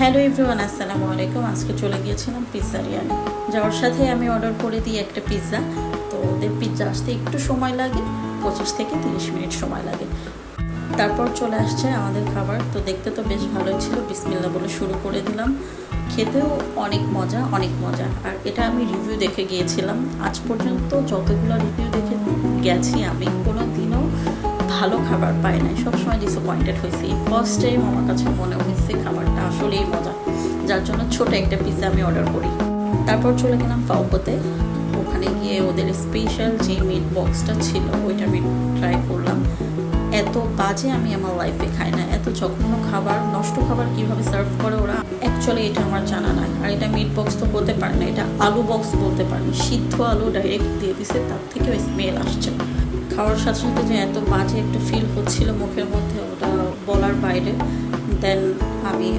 Hello everyone, আসসালামু আলাইকুম। আজকে চলে গিয়েছিলাম পিৎজারিয়ানে। যাওয়ার সাথে আমি অর্ডার করে দিই একটা পিৎজা। তো ওদের পিৎজা আসতে একটু সময় লাগে, 25 থেকে 30 মিনিট সময় লাগে। তারপর চলে আসছে আমাদের খাবার। তো দেখতে তো বেশ ভালোই ছিল, বিসমিল্লাহ বলে শুরু করে দিলাম। খেতেও অনেক মজা, অনেক মজা। আর এটা আমি রিভিউ দেখে গিয়েছিলাম। আজ পর্যন্ত যতগুলো রিভিউ দেখে গেছি আমি কোনো দিনও ভালো খাবার পাই নাই, সবসময় ডিসঅ্যাপয়েন্টেড হয়েছি। ফার্স্ট টাইম আমার কাছে মনে হয়েছে খাবারটা আসলেই মজা, যার জন্য ছোট একটা পিৎজা আমি অর্ডার করি। তারপর চলে গেলাম পাওপোতে। ওখানে গিয়ে ওদের স্পেশাল যে মিট বক্সটা ছিল ওইটা আমি ট্রাই করলাম। এত বাজে আমি আমার লাইফে খাই না, এত জঘন্য খাবার, নষ্ট খাবার কীভাবে সার্ভ করে ওরা, অ্যাকচুয়ালি এটা আমার জানা নাই। আর এটা মিট বক্স তো বলতে পারে না, এটা আলু বক্স বলতে পারে। সিদ্ধ আলু ডাইরেক্ট দিয়ে দিছে, তার থেকেও স্মেল আসছে। খাওয়ার সাথে সাথে যে এত বাজে একটা ফিল হচ্ছিল মুখের মধ্যে, ওটা বলার বাইরে। দেন আমি